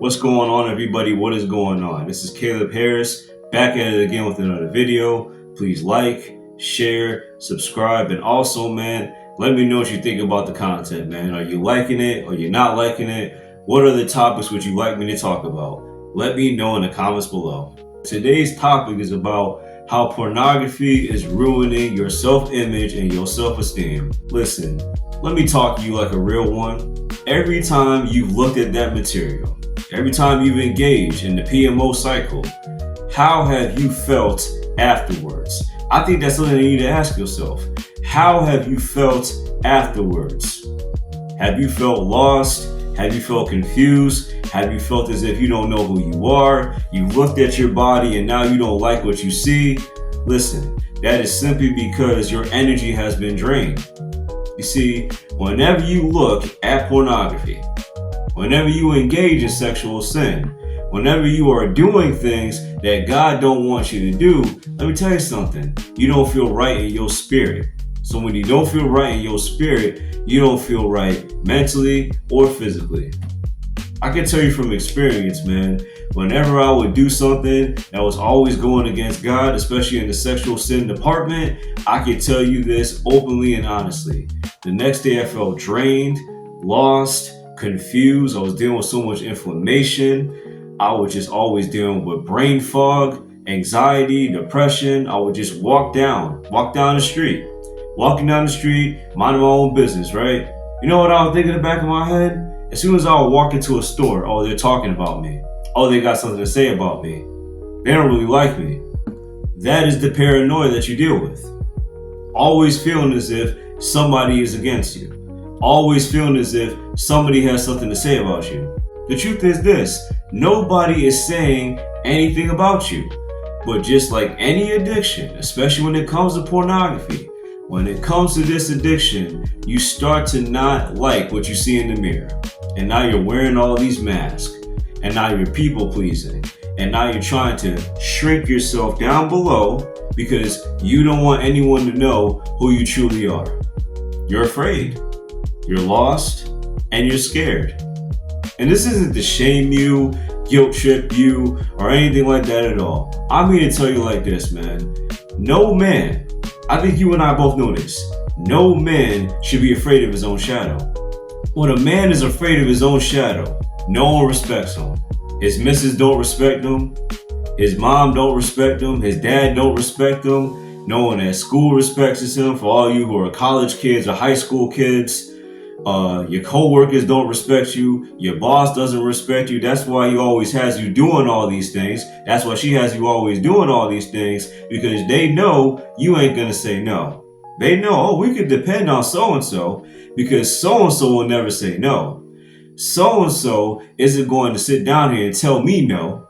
What's going on, everybody? What is going on? This is Caleb Harris, back at it again with another video. Please like, share, subscribe, and also, man, let me know what you think about the content, man. Are you liking it? Are you not liking it? What other topics would you like me to talk about? Let me know in the comments below. Today's topic is about how pornography is ruining your self-image and your self-esteem. Listen, let me talk to you like a real one. Every time you've looked at that material, every time you've engaged in the PMO cycle, how have you felt afterwards? I think that's something you need to ask yourself. How have you felt afterwards? Have you felt lost? Have you felt confused? Have you felt as if you don't know who you are? You looked at your body and now you don't like what you see? Listen, that is simply because your energy has been drained. You see, whenever you look at pornography, whenever you engage in sexual sin, whenever you are doing things that God don't want you to do, let me tell you something, you don't feel right in your spirit. So when you don't feel right in your spirit, you don't feel right mentally or physically. I can tell you from experience, man, whenever I would do something that was always going against God, especially in the sexual sin department, I can tell you this openly and honestly. The next day I felt drained, lost, confused. I was dealing with so much inflammation. I was just always dealing with brain fog, anxiety, depression. I would just walk down the street. Walking down the street, minding my own business, right? You know what I was thinking in the back of my head? As soon as I would walk into a store, oh, they're talking about me. Oh, they got something to say about me. They don't really like me. That is the paranoia that you deal with. Always feeling as if somebody is against you. Always feeling as if somebody has something to say about you. The truth is this, nobody is saying anything about you. But just like any addiction, especially when it comes to pornography, when it comes to this addiction, you start to not like what you see in the mirror. And now you're wearing all these masks. And now you're people pleasing. And now you're trying to shrink yourself down below because you don't want anyone to know who you truly are. You're afraid. You're lost. And you're scared. And this isn't to shame you, guilt trip you, or anything like that at all. I'm here to tell you like this, man. No man, I think you and I both know this, no man should be afraid of his own shadow. When a man is afraid of his own shadow, no one respects him. His missus don't respect him. His mom don't respect him. His dad don't respect him. No one at school respects him. For all you who are college kids or high school kids, your co-workers don't respect you. Your boss doesn't respect you. That's why he always has you doing all these things. That's why she has you always doing all these things, because they know you ain't gonna say no. They know, oh, we could depend on so-and-so because so-and-so will never say no. So-and-so isn't going to sit down here and tell me no.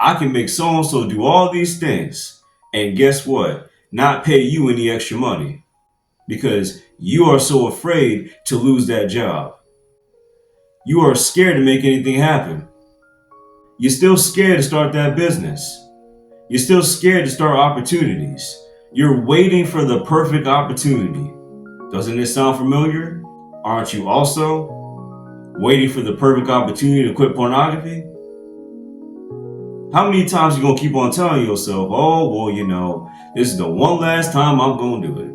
I can make so-and-so do all these things. And guess what? Not pay you any extra money. Because you are so afraid to lose that job. You are scared to make anything happen. You're still scared to start that business. You're still scared to start opportunities. You're waiting for the perfect opportunity. Doesn't this sound familiar? Aren't you also waiting for the perfect opportunity to quit pornography? How many times are you going to keep on telling yourself, oh, well, you know, this is the one last time I'm going to do it.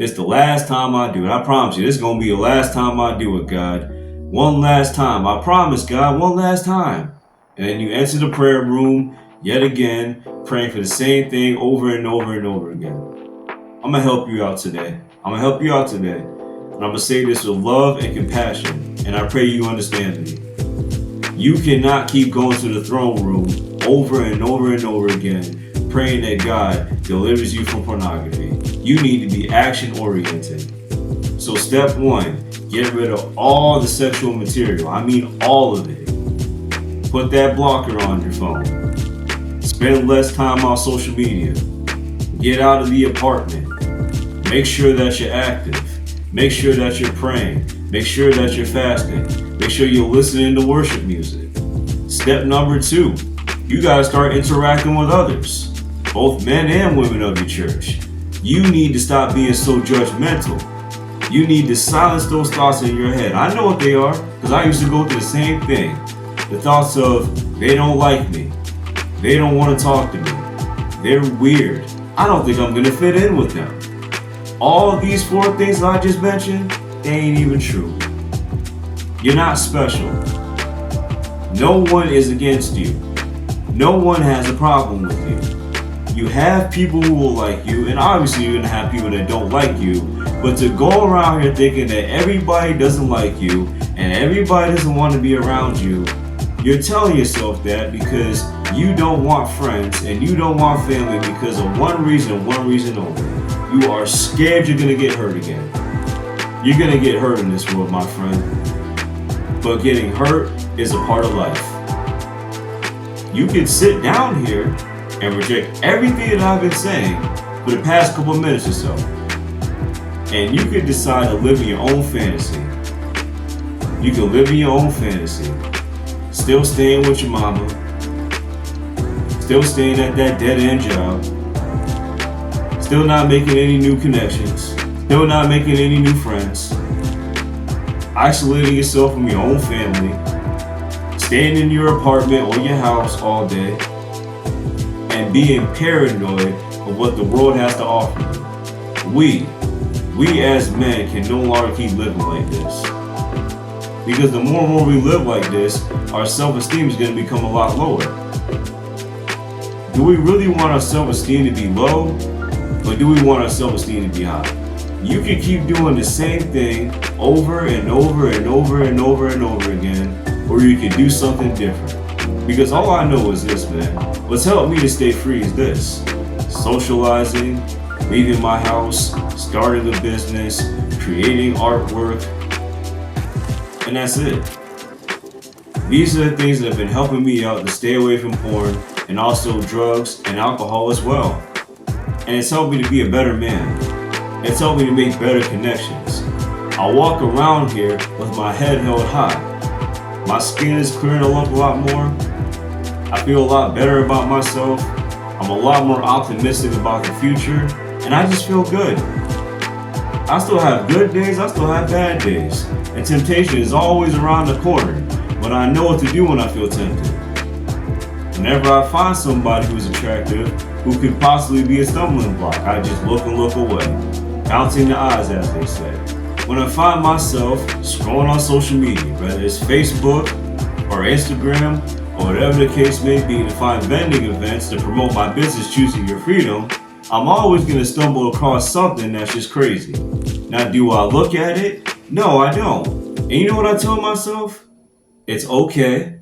It's the last time I do it. I promise you, this is going to be the last time I do it, God. One last time. I promise, God, one last time. And then you enter the prayer room yet again, praying for the same thing over and over and over again. I'm going to help you out today. And I'm going to say this with love and compassion. And I pray you understand me. You cannot keep going to the throne room over and over and over again, praying that God delivers you from pornography. You need to be action-oriented. So step one, get rid of all the sexual material. I mean all of it. Put that blocker on your phone. Spend less time on social media. Get out of the apartment. Make sure that you're active. Make sure that you're praying. Make sure that you're fasting. Make sure you're listening to worship music. Step number two, you gotta start interacting with others, both men and women of your church. You need to stop being so judgmental. You need to silence those thoughts in your head. I know what they are, because I used to go through the same thing. The thoughts of, they don't like me. They don't want to talk to me. They're weird. I don't think I'm going to fit in with them. All of these 4 things that I just mentioned, they ain't even true. You're not special. No one is against you. No one has a problem with you. You have people who will like you, and obviously you're going to have people that don't like you, but to go around here thinking that everybody doesn't like you and everybody doesn't want to be around you, you're telling yourself that because you don't want friends and you don't want family because of one reason and one reason only. You are scared you're going to get hurt again. You're going to get hurt in this world, my friend. But getting hurt is a part of life. You can sit down here and reject everything that I've been saying for the past couple of minutes or so. And you can decide to live in your own fantasy. You can live in your own fantasy. Still staying with your mama. Still staying at that dead-end job. Still not making any new connections. Still not making any new friends. Isolating yourself from your own family. Staying in your apartment or your house all day. And being paranoid of what the world has to offer you. We as men can no longer keep living like this. Because the more and more we live like this, our self-esteem is going to become a lot lower. Do we really want our self-esteem to be low? Or do we want our self-esteem to be high? You can keep doing the same thing over and over and over and over and over again, or you can do something different. Because all I know is this, man. What's helped me to stay free is this. Socializing, leaving my house, starting a business, creating artwork, and that's it. These are the things that have been helping me out to stay away from porn and also drugs and alcohol as well. And it's helped me to be a better man. It's helped me to make better connections. I walk around here with my head held high. My skin is clearing up a lot more. I feel a lot better about myself. I'm a lot more optimistic about the future, and I just feel good. I still have good days, I still have bad days, and temptation is always around the corner, but I know what to do when I feel tempted. Whenever I find somebody who's attractive, who could possibly be a stumbling block, I just look and look away, counting the odds, as they say. When I find myself scrolling on social media, whether it's Facebook or Instagram or whatever the case may be, to find vending events to promote my business, Choosing Your Freedom, I'm always going to stumble across something that's just crazy. Now, do I look at it? No, I don't. And you know what I tell myself? It's okay.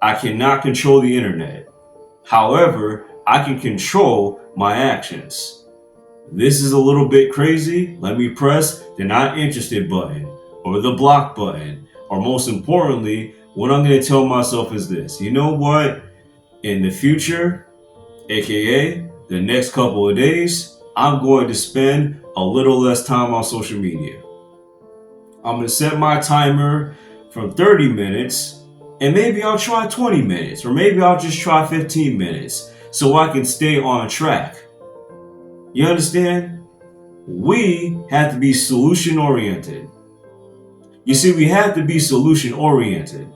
I cannot control the internet. However, I can control my actions. This is a little bit crazy. Let me press the not interested button or the block button. Or most importantly, what I'm going to tell myself is this. You know what? In the future, aka the next couple of days, I'm going to spend a little less time on social media. I'm going to set my timer from 30 minutes, and maybe I'll try 20 minutes, or maybe I'll just try 15 minutes so I can stay on track. You understand? We have to be solution oriented. You see, we have to be solution oriented.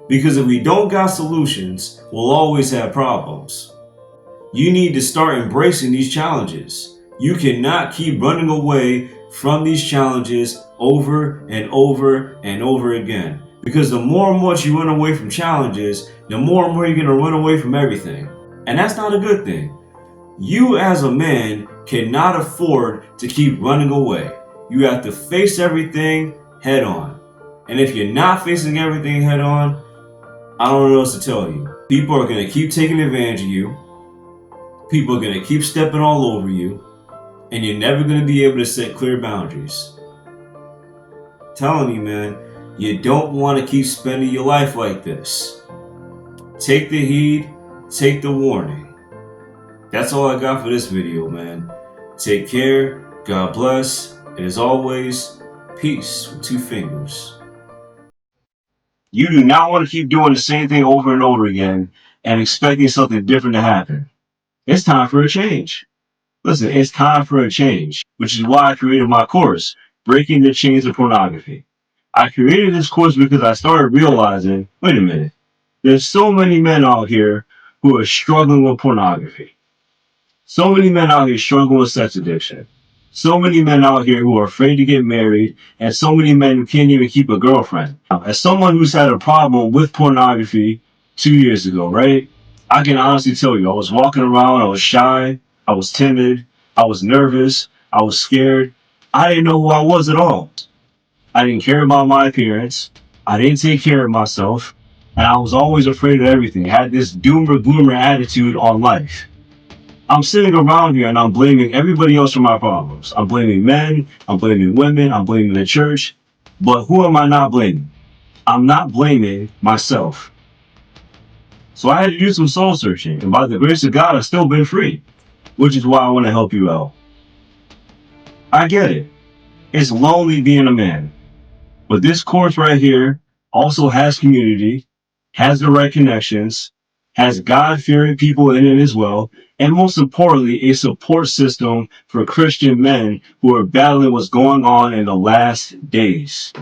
Because if we don't got solutions, we'll always have problems. You need to start embracing these challenges. You cannot keep running away from these challenges over and over and over again. Because the more and more you run away from challenges, the more and more you're going to run away from everything. And that's not a good thing. You as a man cannot afford to keep running away. You have to face everything head on. And if you're not facing everything head on, I don't know what else to tell you. People are going to keep taking advantage of you. People are going to keep stepping all over you. And you're never going to be able to set clear boundaries. I'm telling you, man, you don't want to keep spending your life like this. Take the heed, take the warning. That's all I got for this video, man. Take care, God bless, and as always, peace with 2 fingers. You do not want to keep doing the same thing over and over again and expecting something different to happen. It's time for a change. Listen, it's time for a change, which is why I created my course, Breaking the Chains of Pornography. I created this course because I started realizing, wait a minute, there's so many men out here who are struggling with pornography. So many men out here struggling with sex addiction. So many men out here who are afraid to get married, and so many men who can't even keep a girlfriend. Now, as someone who's had a problem with pornography 2 years ago, right? I can honestly tell you, I was walking around, I was shy, I was timid, I was nervous, I was scared. I didn't know who I was at all. I didn't care about my appearance. I didn't take care of myself. And I was always afraid of everything. I had this doomer gloomer attitude on life. I'm sitting around here and I'm blaming everybody else for my problems. I'm blaming men, I'm blaming women, I'm blaming the church. But who am I not blaming? I'm not blaming myself. So I had to do some soul searching. And by the grace of God, I've still been free, which is why I want to help you out. I get it. It's lonely being a man. But this course right here also has community, has the right connections, has God-fearing people in it as well, and most importantly, a support system for Christian men who are battling what's going on in the last days.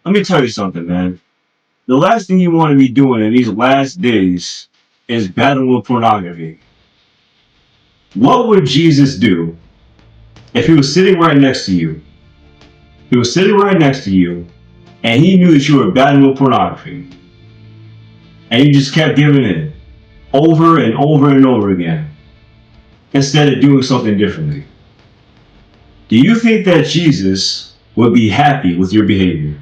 Let me tell you something, man. The last thing you want to be doing in these last days is battling with pornography. What would Jesus do if he was sitting right next to you? He was sitting right next to you, and he knew that you were battling with pornography. And you just kept giving in over and over and over again instead of doing something differently. Do you think that Jesus would be happy with your behavior?